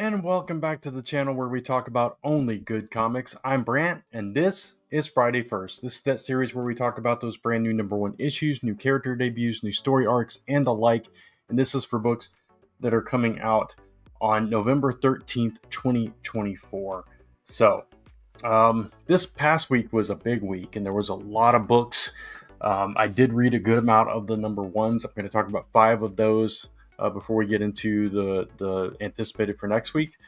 And welcome back to the channel where we talk about only good comics. I'm Brant, and this is Friday First. This is that series where we talk about those brand new #1 issues, new character debuts, new story arcs, and the like. And this is for books that are coming out on November 13th, 2024. So, this past week was a big week, and there was a lot of books. I did read a good amount of the #1s. I'm going to talk about 5 of those before we get into the anticipated for next week.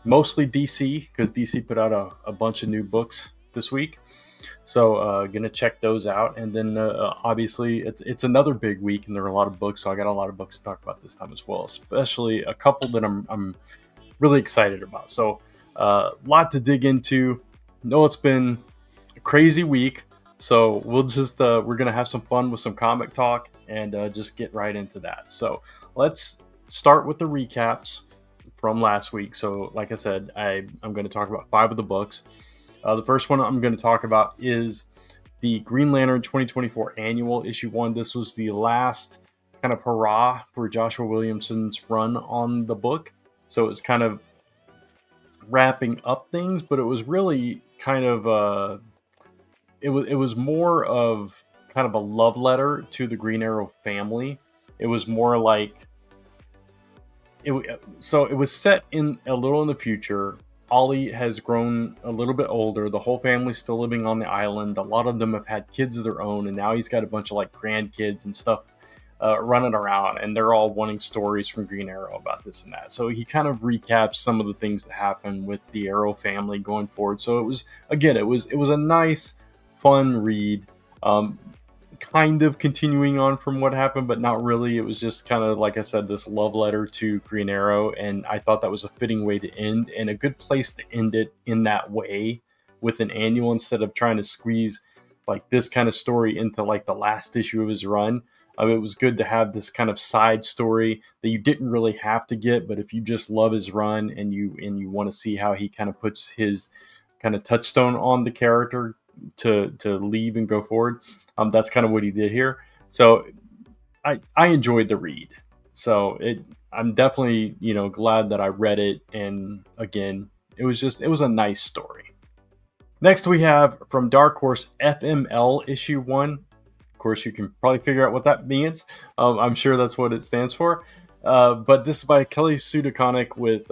Mostly DC, because DC put out a bunch of new books this week. So gonna check those out. And then obviously it's another big week, and there are a lot of books, so I got a lot of books to talk about this time as well, especially a couple that I'm really excited about. So a lot to dig into. No, it's been a crazy week. So we'll just we're gonna have some fun with some comic talk and just get right into that. So let's start with the recaps from last week. So like I said, I'm going to talk about 5 of the books. The first one I'm going to talk about is the Green Lantern 2024 Annual Issue 1. This was the last kind of hurrah for Joshua Williamson's run on the book. So it was kind of wrapping up things, but it was really kind of it was more of kind of a love letter to the Green Arrow family. It was more like so it was set in a little in the future. Ollie has grown a little bit older. The whole family's still living on the island. A lot of them have had kids of their own, and now he's got a bunch of like grandkids and stuff running around, and they're all wanting stories from Green Arrow about this and that. So he kind of recaps some of the things that happened with the Arrow family going forward. So it was a nice, fun read. Kind of continuing on from what happened, but not really. It was just kind of, like I said, this love letter to Green Arrow, and I thought that was a fitting way to end, and a good place to end it in that way with an annual, instead of trying to squeeze like this kind of story into like the last issue of his run. It was good to have this kind of side story that you didn't really have to get, but if you just love his run and you want to see how he kind of puts his kind of touchstone on the character to leave and go forward, that's kind of what he did here. So I enjoyed the read. So I'm definitely glad that I read it, and again, it was a nice story. Next we have from Dark Horse FML issue 1. Of course, you can probably figure out what that means. I'm sure that's what it stands for. But this is by Kelly Sue DeConnick with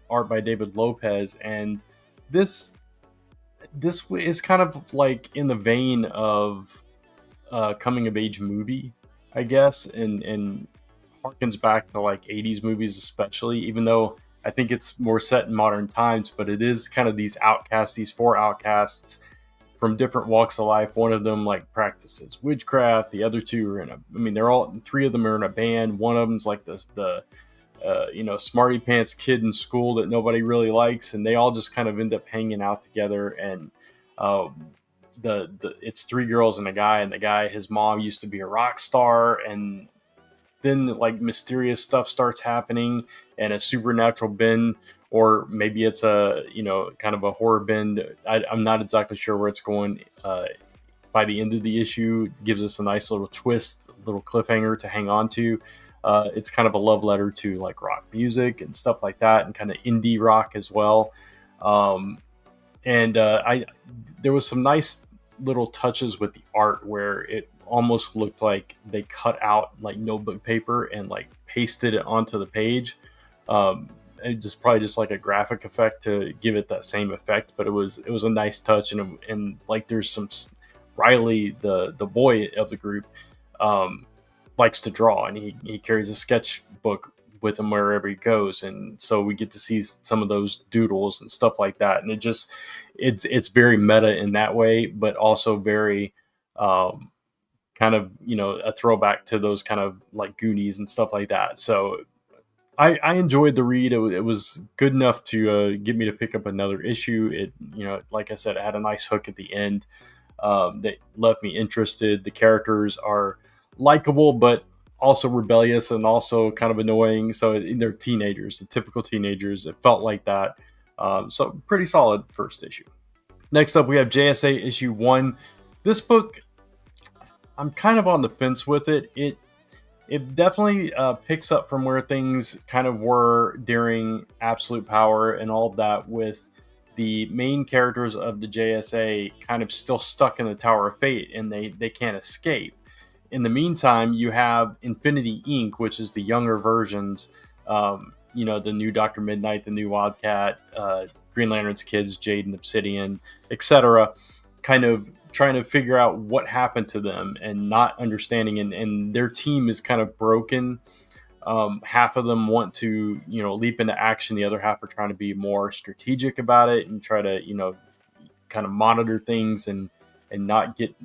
art by David Lopez, and this is kind of like in the vein of coming of age movie, I guess, and harkens back to like 80s movies especially, even though I think it's more set in modern times. But it is kind of these 4 outcasts from different walks of life. One of them like practices witchcraft, the other 2 are 3 of them are in a band. One of them's like the smarty pants kid in school that nobody really likes, and they all just kind of end up hanging out together. And it's 3 girls and a guy, and the guy, his mom used to be a rock star, and then like mysterious stuff starts happening, and a supernatural bend, or maybe it's a kind of a horror bend. I'm not exactly sure where it's going. By the end of the issue, gives us a nice little twist, little cliffhanger to hang on to. It's kind of a love letter to like rock music and stuff like that, and kind of indie rock as well. There was some nice little touches with the art where it almost looked like they cut out like notebook paper and like pasted it onto the page. It just probably just like a graphic effect to give it that same effect, but it was a nice touch. And like there's some Riley, the boy of the group, likes to draw, and he carries a sketchbook with him wherever he goes, and so we get to see some of those doodles and stuff like that. And it's very meta in that way, but also very kind of a throwback to those kind of like Goonies and stuff like that. So I enjoyed the read. It was good enough to get me to pick up another issue. It like I said, it had a nice hook at the end that left me interested. The characters are likable, but also rebellious and also kind of annoying. So they're teenagers, the typical teenagers. It felt like that. So pretty solid first issue. Next up, we have JSA issue 1. This book, I'm kind of on the fence with it. It definitely picks up from where things kind of were during Absolute Power and all of that, with the main characters of the JSA kind of still stuck in the Tower of Fate, and they can't escape. In the meantime, you have Infinity Inc., which is the younger versions. The new Dr. Midnight, the new Wildcat, Green Lantern's kids, Jade and Obsidian, etc., kind of trying to figure out what happened to them and not understanding. And their team is kind of broken. Half of them want to, leap into action. The other half are trying to be more strategic about it and try to, kind of monitor things and not get,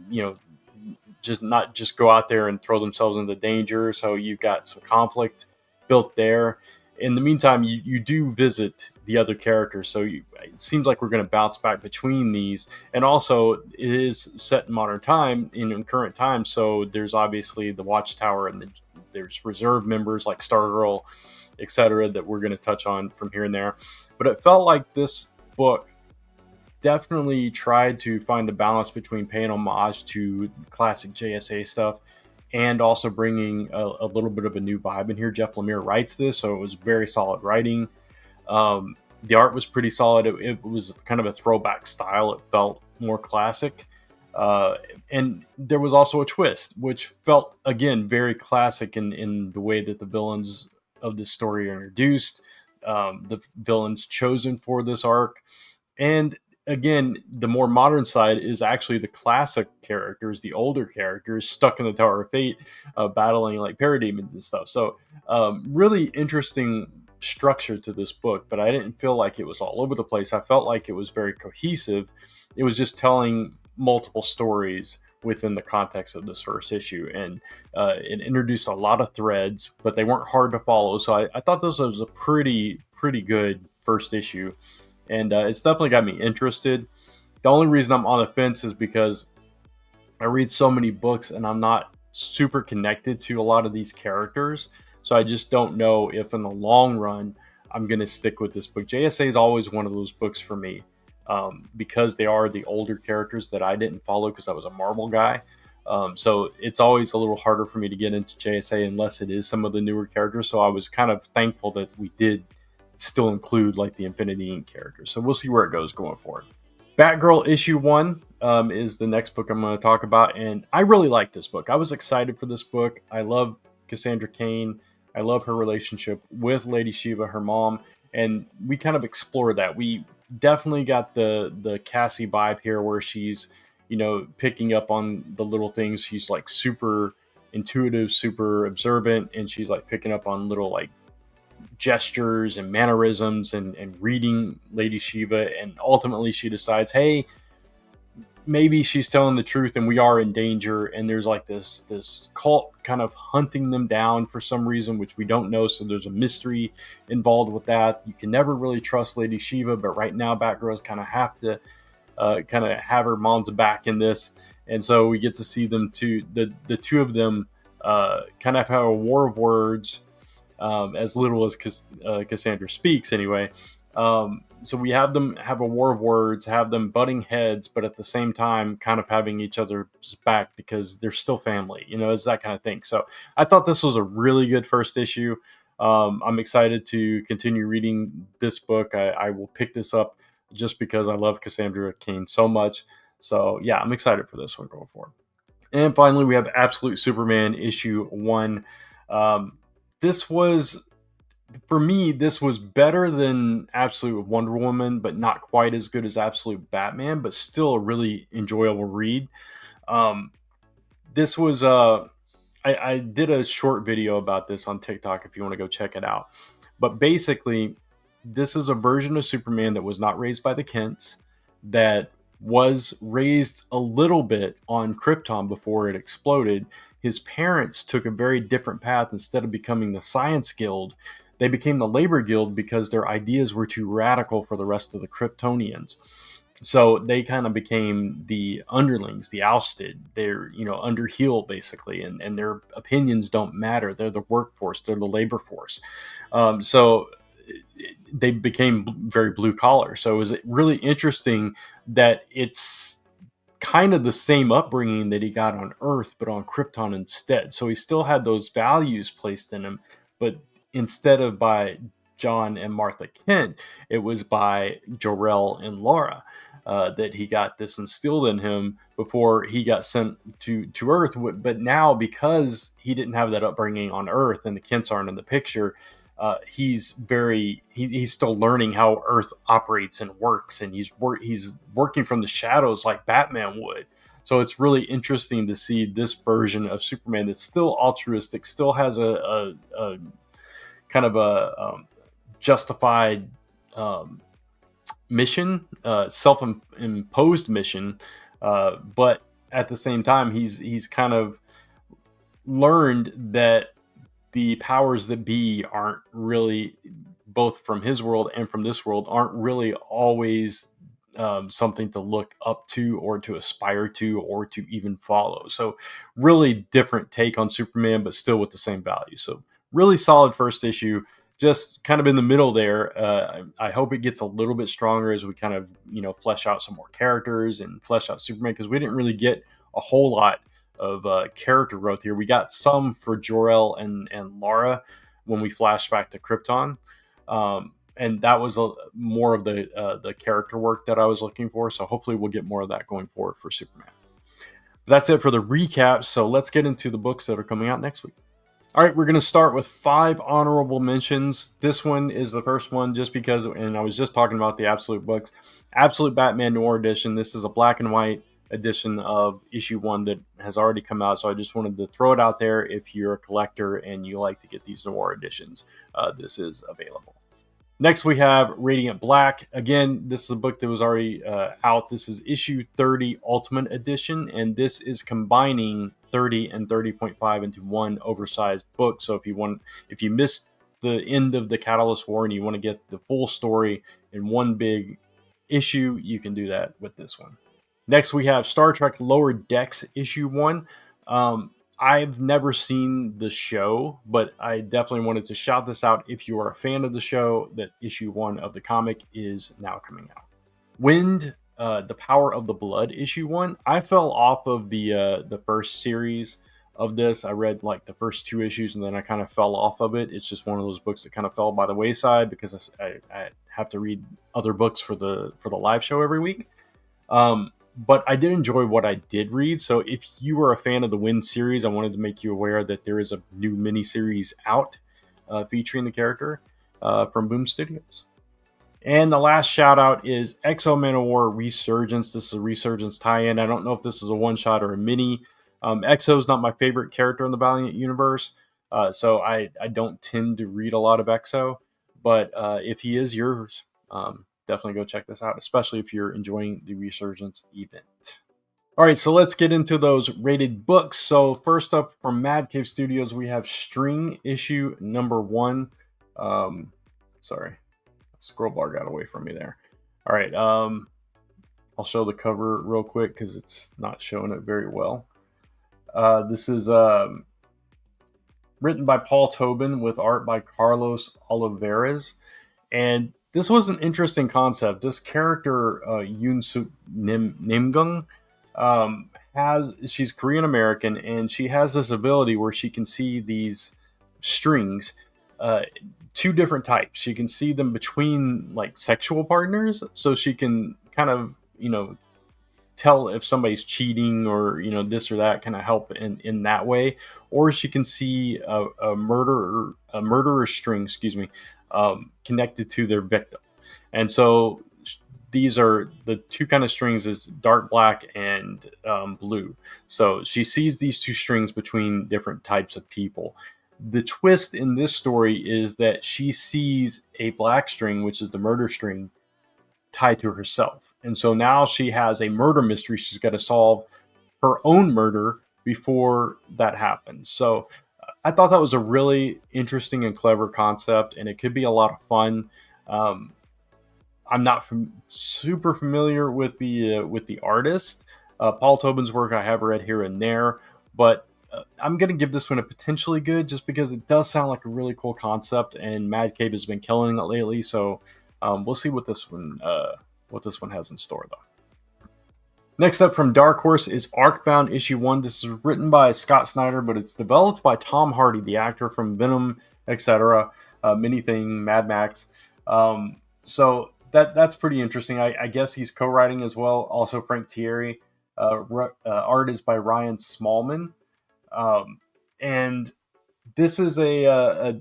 not just go out there and throw themselves into danger. So you've got some conflict built there. In the meantime, you do visit the other characters, so it seems like we're going to bounce back between these. And also, it is set in modern time, in current time, so there's obviously the Watchtower, and there's reserve members like Stargirl, etc., that we're going to touch on from here and there. But it felt like this book definitely tried to find the balance between paying homage to classic JSA stuff and also bringing a little bit of a new vibe in here. Jeff Lemire writes this, so it was very solid writing. The art was pretty solid. It was kind of a throwback style. It felt more classic. And there was also a twist, which felt, again, very classic in the way that the villains of this story are introduced, the villains chosen for this arc. And again, the more modern side is actually the classic characters, the older characters stuck in the Tower of Fate, battling like parademons and stuff. So really interesting structure to this book, but I didn't feel like it was all over the place. I felt like it was very cohesive. It was just telling multiple stories within the context of this first issue, and it introduced a lot of threads, but they weren't hard to follow. So I thought this was a pretty good first issue. And it's definitely got me interested. The only reason I'm on the fence is because I read so many books and I'm not super connected to a lot of these characters. So I just don't know if in the long run I'm going to stick with this book. JSA is always one of those books for me, because they are the older characters that I didn't follow because I was a Marvel guy. So it's always a little harder for me to get into JSA unless it is some of the newer characters. So I was kind of thankful that we did still include like the Infinity Inc. characters. So we'll see where it goes going forward. Batgirl issue 1 is the next book I'm going to talk about, and I really like this book. I was excited for this book. I love Cassandra Cain. I love her relationship with Lady Shiva, her mom, and we kind of explored that. We definitely got the Cassie vibe here, where she's, picking up on the little things. She's like super intuitive, super observant, and she's like picking up on little like gestures and mannerisms and reading Lady Shiva, and ultimately she decides, hey, maybe she's telling the truth and we are in danger, and there's like this cult kind of hunting them down for some reason, which we don't know, so there's a mystery involved with that. You can never really trust Lady Shiva, but right now Batgirl's kind of have to kind of have her mom's back in this, and so we get to see them the two of them kind of have a war of words, as little as Cassandra speaks anyway. So we have them have a war of words, have them butting heads, but at the same time kind of having each other's back because they're still family, it's that kind of thing. So I thought this was a really good first issue. I'm excited to continue reading this book. I will pick this up just because I love Cassandra Cain so much. So yeah, I'm excited for this one going forward. And finally, we have Absolute Superman issue 1. This was, for me, this was better than Absolute Wonder Woman, but not quite as good as Absolute Batman, but still a really enjoyable read. This was, I did a short video about this on TikTok if you want to go check it out. But basically, this is a version of Superman that was not raised by the Kents, that was raised a little bit on Krypton before it exploded. His parents took a very different path. Instead of becoming the Science Guild, they became the Labor Guild because their ideas were too radical for the rest of the Kryptonians. So they kind of became the underlings, the ousted. They're, under heel basically, and their opinions don't matter. They're the workforce. They're the labor force. So they became very blue collar. So it was really interesting that it's kind of the same upbringing that he got on Earth, but on Krypton instead. So he still had those values placed in him, but instead of by John and Martha Kent, it was by Jor-El and Laura that he got this instilled in him before he got sent to Earth. But now, because he didn't have that upbringing on Earth and the Kents aren't in the picture, he's still learning how Earth operates and works, and he's working from the shadows like Batman would. So it's really interesting to see this version of Superman that's still altruistic, still has a kind of a justified mission, self-imposed mission, but at the same time, he's kind of learned that the powers that be aren't really, both from his world and from this world, aren't really always something to look up to or to aspire to or to even follow. So really different take on Superman, but still with the same value. So really solid first issue, just kind of in the middle there. I hope it gets a little bit stronger as we kind of, flesh out some more characters and flesh out Superman, because we didn't really get a whole lot of character growth here. We got some for Jor-El and Laura when we flash back to Krypton, and that was more of the character work that I was looking for. So hopefully we'll get more of that going forward for Superman. But that's it for the recap. So let's get into the books that are coming out next week. All right, we're going to start with 5 honorable mentions. This one is the first one just because, and I was just talking about the Absolute books, Absolute Batman Noir edition. This is a black and white edition of issue 1 that has already come out, so I just wanted to throw it out there. If you're a collector and you like to get these Noir editions, this is available. Next we have Radiant Black. Again, this is a book that was already out. This is issue 30 Ultimate Edition, and this is combining 30 and 30.5 into one oversized book. So if you missed the end of the Catalyst War and you want to get the full story in one big issue, you can do that with this one. Next, we have Star Trek Lower Decks issue 1. I've never seen the show, but I definitely wanted to shout this out. If you are a fan of the show, that issue 1 of the comic is now coming out. Wind, The Power of the Blood issue 1. I fell off of the first series of this. I read like the first 2 issues and then I kind of fell off of it. It's just one of those books that kind of fell by the wayside because I have to read other books for the live show every week. But I did enjoy what I did read. So if you were a fan of the Wind series, I wanted to make you aware that there is a new miniseries out featuring the character from Boom Studios. And the last shout out is X-O Manowar Resurgence. This is a Resurgence tie-in. I don't know if this is a one-shot or a mini. X-O is not my favorite character in the Valiant universe, so I don't tend to read a lot of X-O. But if he is yours, definitely go check this out, especially if you're enjoying the Resurgence event. All right, so let's get into those rated books. So first up from Mad Cave Studios, we have String issue number 1. Sorry, scroll bar got away from me there. All right, I'll show the cover real quick because it's not showing it very well. This is written by Paul Tobin with art by Carlos Olivares, and this was an interesting concept. This character, Yoon Suk Nimgung, she's Korean American, and she has this ability where she can see these strings, 2 different types. She can see them between like sexual partners, so she can kind of, tell if somebody's cheating or, this or that, kind of help in that way. Or she can see a murderer string, connected to their victim. And so these are the 2 kind of strings, is dark black and blue. So she sees these 2 strings between different types of people. The twist in this story is that she sees a black string, which is the murder string, tied to herself. And so now she has a murder mystery. She's got to solve her own murder before that happens. So I thought that was a really interesting and clever concept, and it could be a lot of fun. I'm not super familiar with the artist. Paul Tobin's work I have read here and there, but I'm going to give this one a potentially good just because it does sound like a really cool concept, and Mad Cave has been killing it lately. So we'll see what this one has in store, though. Next up from Dark Horse is Arcbound issue 1. This is written by Scott Snyder, but it's developed by Tom Hardy, the actor from Venom, etc., Many Thing, Mad Max. So that's pretty interesting. I guess he's co-writing as well. Also Frank Thierry. Art is by Ryan Smallman. And this is a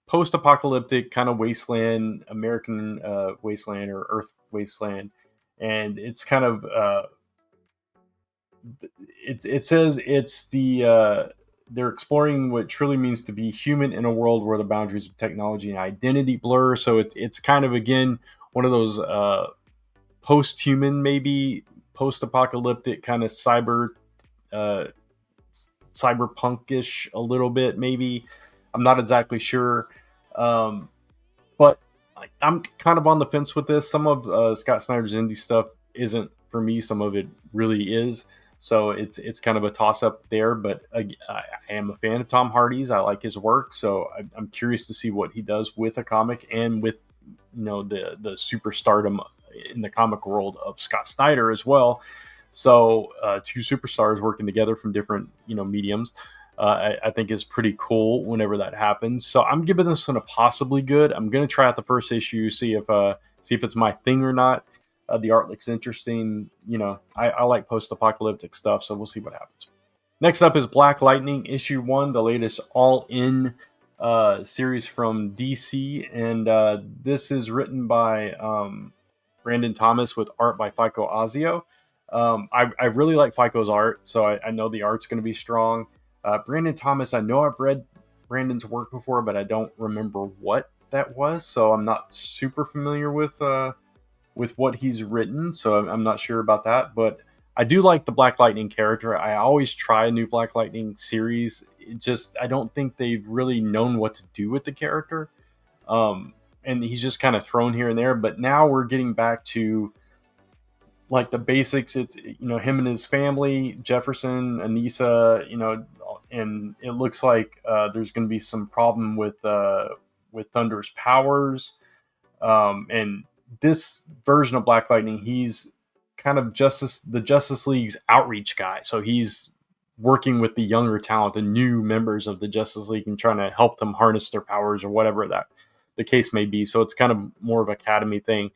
post-apocalyptic kind of wasteland, American wasteland or Earth wasteland, and it's kind of it says it's they're exploring what truly means to be human in a world where the boundaries of technology and identity blur. So it's kind of again one of those post-human, maybe post-apocalyptic kind of uh, cyberpunkish a little bit, maybe. I'm not exactly sure. But I'm kind of on the fence with this. Some of Scott Snyder's indie stuff isn't for me. Some of it really is. So it's kind of a toss up there. But I am a fan of Tom Hardy's. I like his work. So I'm curious to see what he does with a comic and with the superstardom in the comic world of Scott Snyder as well. So two superstars working together from different mediums. I think is pretty cool whenever that happens. So I'm giving this one a possibly good. I'm gonna try out the first issue, see if it's my thing or not. The art looks interesting. I like post-apocalyptic stuff, so we'll see what happens. Next up is Black Lightning issue 1, the latest all-in series from DC, and this is written by Brandon Thomas with art by Fico Azio. I really like Fico's art, so I know the art's going to be strong. Brandon Thomas, I know I've read Brandon's work before, but I don't remember what that was, so I'm not super familiar with what he's written, so I'm not sure about that. But I do like the Black Lightning character. I always try a new Black Lightning series. I don't think they've really known what to do with the character, and he's just kind of thrown here and there. But now we're getting back to like the basics. It's him and his family, Jefferson, Anissa, and it looks like there's going to be some problem with Thunder's powers, and this version of Black Lightning, he's kind of the Justice League's outreach guy. So he's working with the younger talent, the new members of the Justice League, and trying to help them harness their powers or whatever that the case may be. So it's kind of more of an academy thing.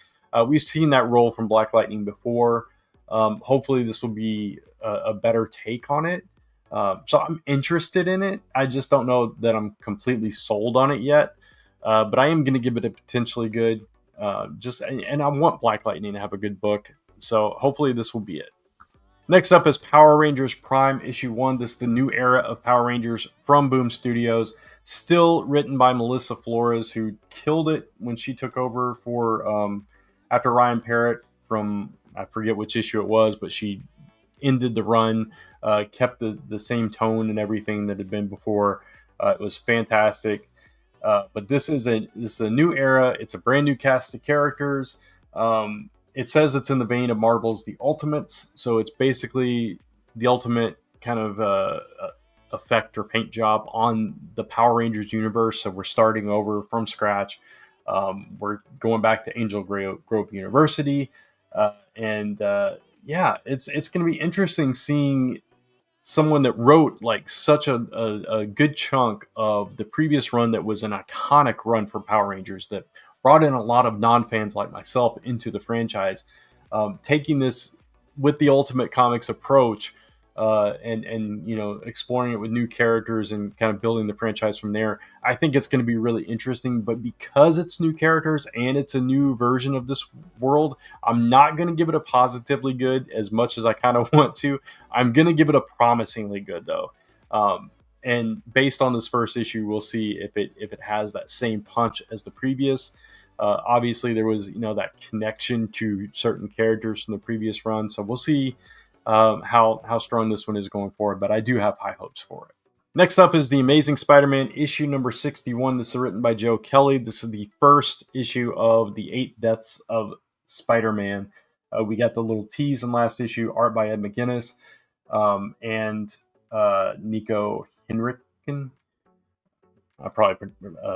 We've seen that role from Black Lightning before. Hopefully this will be a better take on it. So I'm interested in it. I just don't know that I'm completely sold on it yet. But I am going to give it a potentially good. And I want Black Lightning to have a good book. So hopefully this will be it. Next up is Power Rangers Prime issue 1. This is the new era of Power Rangers from Boom Studios. Still written by Melissa Flores, who killed it when she took over for after Ryan Parrott from, I forget which issue it was, but she ended the run, kept the same tone and everything that had been before. It was fantastic. But this is a new era. It's a brand new cast of characters. It says it's in the vein of Marvel's The Ultimates, so it's basically the ultimate kind of effect or paint job on the Power Rangers universe. So we're starting over from scratch. We're going back to Angel Grove University, and it's going to be interesting seeing someone that wrote like such a good chunk of the previous run that was an iconic run for Power Rangers that brought in a lot of non-fans like myself into the franchise, taking this with the Ultimate Comics approach, and exploring it with new characters and kind of building the franchise from there. I think it's going to be really interesting, but because it's new characters and it's a new version of this world, I'm not going to give it a positively good as much as I kind of want to. I'm going to give it a promisingly good though. And based on this first issue, we'll see if it has that same punch as the previous. Obviously there was, that connection to certain characters from the previous run. So we'll see how strong this one is going forward, but I do have high hopes for it. Next up is The Amazing Spider-Man issue number 61. This is written by Joe Kelly. This is the first issue of the 8 Deaths of Spider-Man. We got the little tease in last issue, art by Ed McGuinness, and Nico Henriken. I probably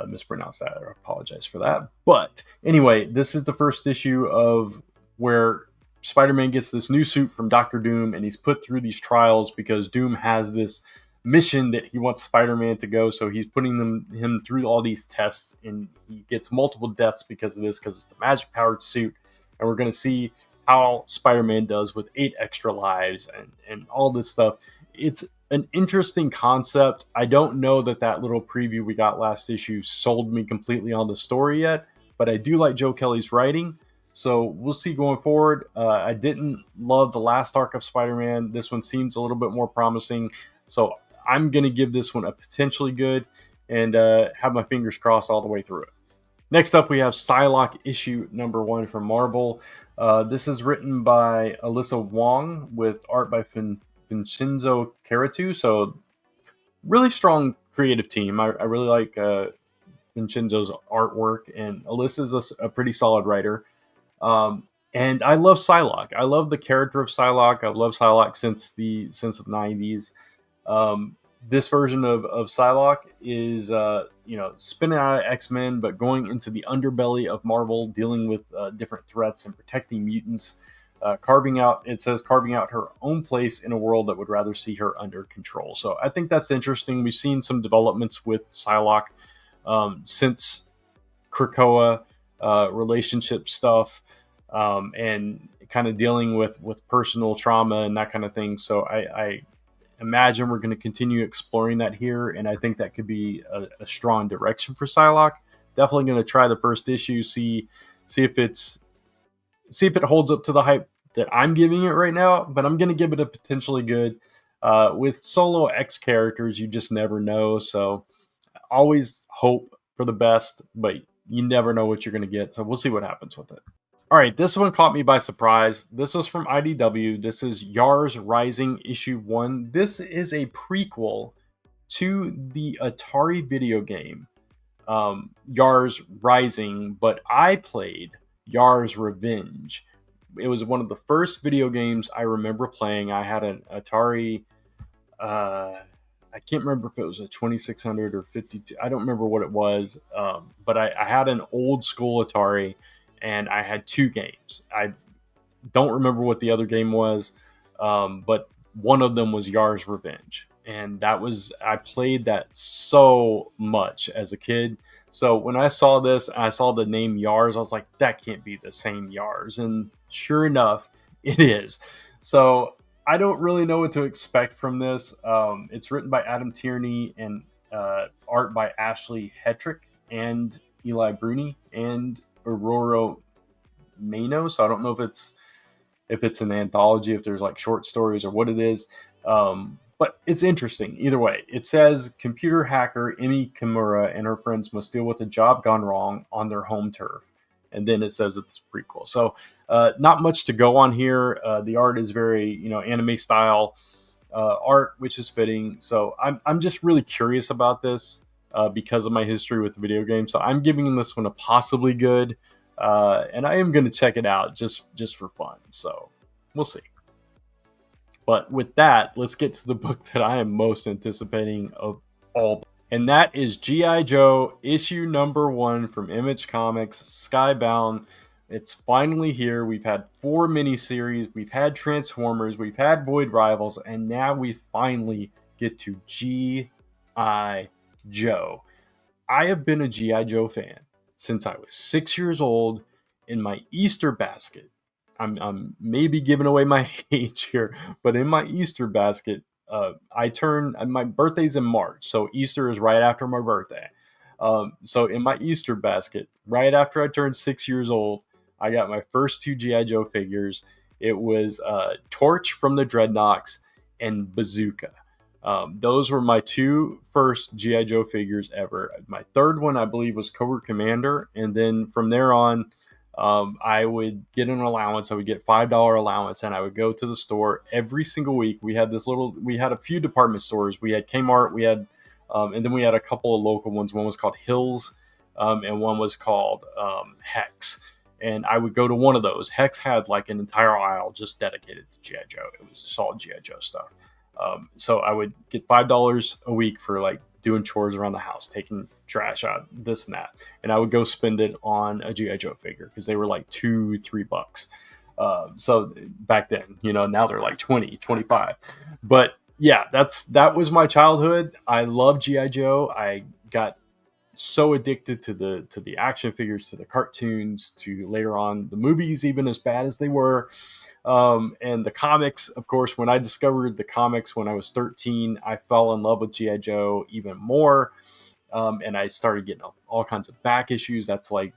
mispronounced that, or apologize for that. But anyway, this is the first issue of where Spider-Man gets this new suit from Doctor Doom, and he's put through these trials because Doom has this mission that he wants Spider-Man to go. So he's putting him through all these tests, and he gets multiple deaths because of this, because it's a magic-powered suit. And we're going to see how Spider-Man does with 8 extra lives and all this stuff. It's an interesting concept. I don't know that little preview we got last issue sold me completely on the story yet, but I do like Joe Kelly's writing, so we'll see going forward. I didn't love the last arc of Spider-Man. This one seems a little bit more promising, so I'm going to give this one a potentially good and have my fingers crossed all the way through it. Next up, we have Psylock issue number 1 from Marvel. This is written by Alyssa Wong with art by Vincenzo Caratu. So really strong creative team. I really like Vincenzo's artwork, and Alyssa's a pretty solid writer. And I love Psylock. I love the character of Psylock. I've loved Psylock since the 90s. This version of Psylock is spinning out of X-Men, but going into the underbelly of Marvel, dealing with different threats and protecting mutants. Carving out her own place in a world that would rather see her under control. So I think that's interesting. We've seen some developments with Psylock since Krakoa, relationship stuff, and kind of dealing with personal trauma and that kind of thing. So I imagine we're going to continue exploring that here, and I think that could be a strong direction for Psylock. Definitely going to try the first issue, see if it holds up to the hype that I'm giving it right now, but I'm going to give it a potentially good. With solo X characters, you just never know, so always hope for the best, but you never know what you're going to get, so we'll see what happens with it. All right, this one caught me by surprise. This is from IDW. This is Yars Rising issue 1. This is a prequel to the Atari video game, Yars Rising, but I played Yars Revenge. It was one of the first video games I remember playing. I had an Atari, I can't remember if it was a 2600 or 52. I don't remember what it was, but I had an old school Atari, and I had 2 games. I don't remember what the other game was, but one of them was Yars Revenge. And I played that so much as a kid. So when I saw this, I saw the name Yars, I was like, that can't be the same Yars. And sure enough, it is. So I don't really know what to expect from this. It's written by Adam Tierney and art by Ashley Hetrick and Eli Bruni and Aurora Mano. So I don't know if it's an anthology, if there's like short stories or what it is. But it's interesting. Either way, it says computer hacker Emi Kimura and her friends must deal with a job gone wrong on their home turf. And then it says it's pretty cool. So not much to go on here. The art is very, anime style art, which is fitting. So I'm just really curious about this because of my history with the video game. So I'm giving this one a possibly good. And I am going to check it out just for fun. So we'll see. But with that, let's get to the book that I am most anticipating of all. And that is G.I. Joe issue number 1 from Image Comics, Skybound. It's finally here. We've had 4 miniseries. We've had Transformers. We've had Void Rivals. And now we finally get to G.I. Joe. I have been a G.I. Joe fan since I was 6 years old. In my Easter basket, I'm maybe giving away my age here, but in my Easter basket, my birthday's in March, so Easter is right after my birthday. So in my Easter basket, right after I turned 6 years old, I got my first 2 G.I. Joe figures. It was Torch from the Dreadnoks and Bazooka. Those were my 2 first G.I. Joe figures ever. My third one, I believe, was Cobra Commander, and then from there on, I would get an allowance. I would get $5 allowance, and I would go to the store every single week. We had a few department stores. We had Kmart, and then we had a couple of local ones. One was called Hills, and one was called Hex. And I would go to one of those. Hex had like an entire aisle just dedicated to G.I. Joe. It was just all G.I. Joe stuff. So I would get $5 a week for like doing chores around the house, taking trash out, this and that. And I would go spend it on a G.I. Joe figure because they were like $2-3. So back then, now they're like 20, 25. But yeah, that was my childhood. I love GI Joe. I got so addicted to the action figures, to the cartoons, to later on the movies, even as bad as they were. And the comics, of course, when I discovered the comics when I was 13, I fell in love with GI Joe even more. And I started getting all kinds of back issues. That's like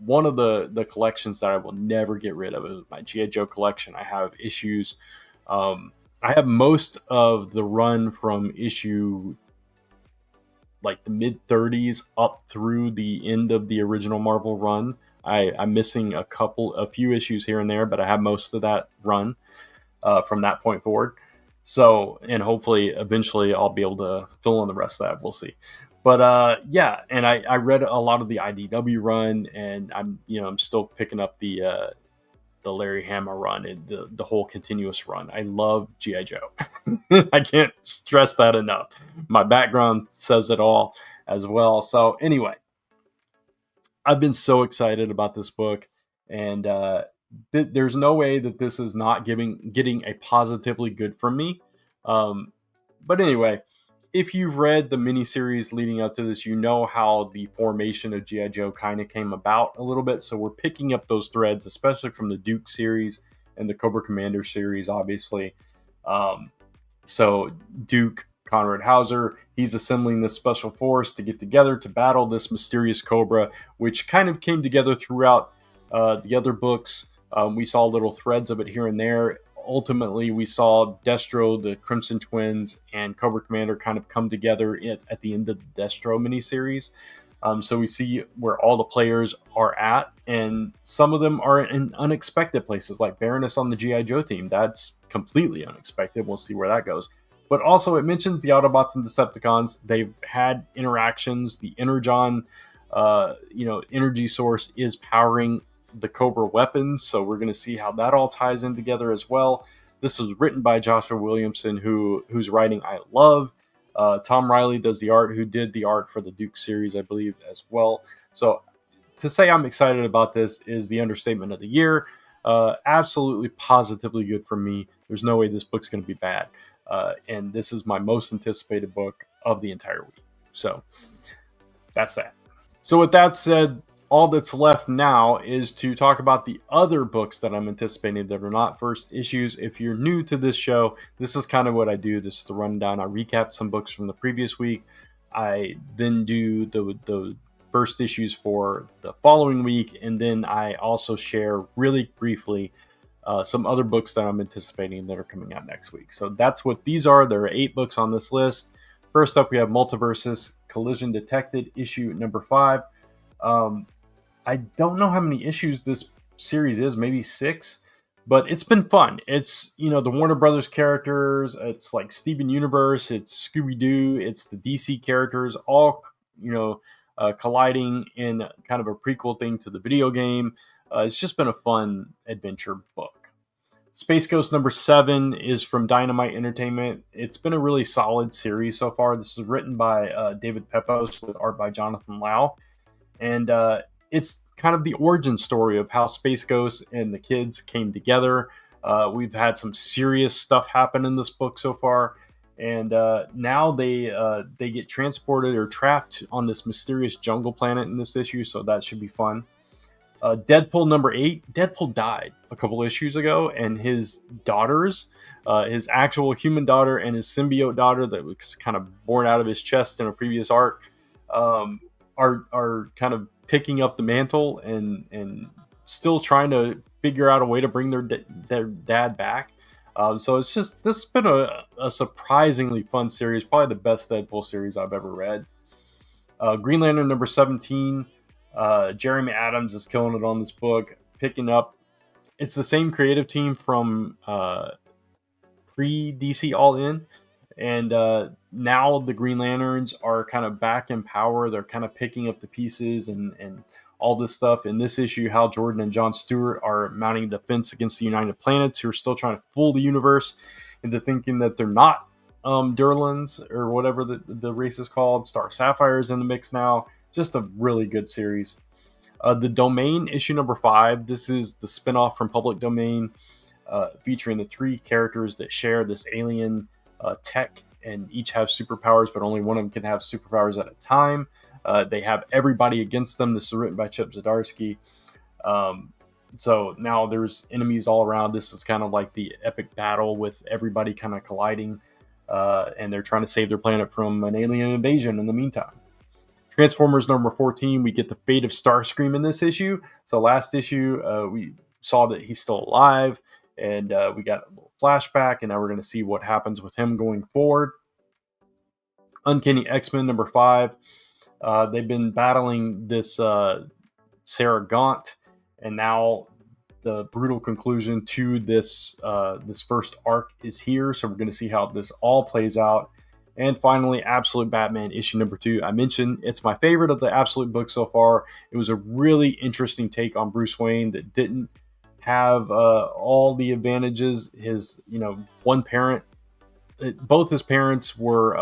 one of the collections that I will never get rid of, is my GI Joe collection. I have issues. I have most of the run from issue like the mid 30s up through the end of the original Marvel run. I'm missing a few issues here and there, but I have most of that run from that point forward. So, and hopefully eventually I'll be able to fill in the rest of that. We'll see. But yeah, and I read a lot of the IDW run, and I'm still picking up the Larry Hama run and the whole continuous run. I love GI Joe. I can't stress that enough. My background says it all as well. So anyway, I've been so excited about this book, and there's no way that this is not getting a positively good from me. But anyway, if you've read the miniseries leading up to this, you know how the formation of G.I. Joe kind of came about a little bit. So we're picking up those threads, especially from the Duke series and the Cobra Commander series, obviously. So Duke, Conrad Hauser, he's assembling this special force to get together to battle this mysterious Cobra, which kind of came together throughout the other books. We saw little threads of it here and there. Ultimately, we saw Destro, the Crimson Twins, and Cobra Commander kind of come together at the end of the Destro miniseries. So we see where all the players are at, and some of them are in unexpected places, like Baroness on the G.I. Joe team. That's completely unexpected. We'll see where that goes. But also, it mentions the Autobots and Decepticons. They've had interactions. The Energon, energy source is powering the Cobra weapons, so we're going to see how that all ties in together as well. This is written by Joshua Williamson, whose writing I love. Tom Riley does the art, who did the art for the Duke series, I believe, as well. So to say I'm excited about this is the understatement of the year. Absolutely, positively good for me. There's no way this book's going to be bad. And this is my most anticipated book of the entire week. So that's that. So with that said, all that's left now is to talk about the other books that I'm anticipating that are not first issues. If you're new to this show, this is kind of what I do. This is the rundown. I recap some books from the previous week. I then do the first issues for the following week, and then I also share really briefly some other books that I'm anticipating that are coming out next week. So that's what these are. There are 8 books on this list. First up, we have Multiversus Collision Detected, issue number 5. I don't know how many issues this series is, maybe 6, but it's been fun. It's, the Warner Brothers characters. It's like Steven Universe. It's Scooby-Doo. It's the DC characters, all, colliding in kind of a prequel thing to the video game. It's just been a fun adventure book. Space Ghost number 7 is from Dynamite Entertainment. It's been a really solid series so far. This is written by David Pepos with art by Jonathan Lau. And it's kind of the origin story of how Space Ghost and the kids came together. We've had some serious stuff happen in this book so far. And now they get transported or trapped on this mysterious jungle planet in this issue. So that should be fun. Deadpool number 8. Deadpool died a couple issues ago, and his daughters, his actual human daughter and his symbiote daughter that was kind of born out of his chest in a previous arc, are kind of picking up the mantle and still trying to figure out a way to bring their dad back. So this has been a surprisingly fun series, probably the best Deadpool series I've ever read. Green Lantern number 17. Jeremy Adams is killing it on this book, picking up. It's the same creative team from pre-DC All In, and now the Green Lanterns are kind of back in power. They're kind of picking up the pieces and all this stuff. In this issue, Hal Jordan and John Stewart are mounting defense against the United Planets, who are still trying to fool the universe into thinking that they're not Durlans or whatever the race is called. Star Sapphire is in the mix now. Just a really good series. The Domain issue number 5. This is the spinoff from Public Domain, featuring the 3 characters that share this alien tech and each have superpowers, but only one of them can have superpowers at a time. They have everybody against them. This is written by Chip Zdarsky. So now there's enemies all around. This is kind of like the epic battle with everybody kind of colliding, and they're trying to save their planet from an alien invasion in the meantime. Transformers number 14, we get the fate of Starscream in this issue. So last issue, we saw that he's still alive, and we got a little flashback, and now we're going to see what happens with him going forward. Uncanny X-Men number 5. They've been battling this Sarah Gaunt, and now the brutal conclusion to this first arc is here. So we're going to see how this all plays out. And finally, Absolute Batman issue number 2. I mentioned it's my favorite of the Absolute books so far. It was a really interesting take on Bruce Wayne that didn't have all the advantages. His, one parent, both his parents were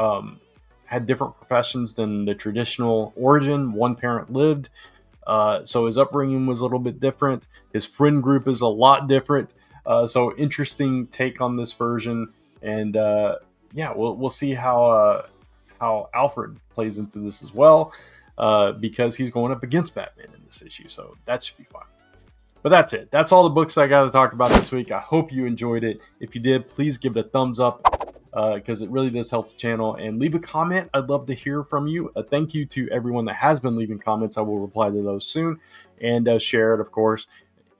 had different professions than the traditional origin. One parent lived, so his upbringing was a little bit different. His friend group is a lot different. So interesting take on this version, and we'll see how Alfred plays into this as well, because he's going up against Batman in this issue. So that should be fun. But that's it. That's all the books I got to talk about this week. I hope you enjoyed it. If you did, please give it a thumbs up, because it really does help the channel. And leave a comment. I'd love to hear from you. Thank you to everyone that has been leaving comments. I will reply to those soon. And share it, of course.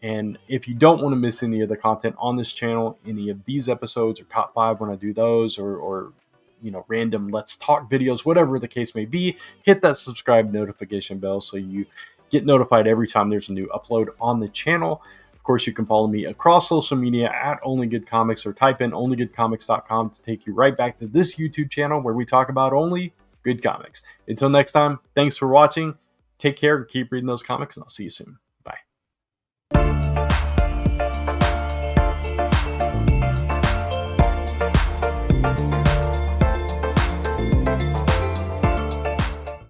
And if you don't want to miss any of the content on this channel, any of these episodes or top 5 when I do those, or random Let's Talk videos, whatever the case may be, hit that subscribe notification bell so you get notified every time there's a new upload on the channel. Of course, you can follow me across social media at OnlyGoodComics, or type in onlygoodcomics.com to take you right back to this YouTube channel where we talk about only good comics. Until next time, thanks for watching. Take care and keep reading those comics, and I'll see you soon.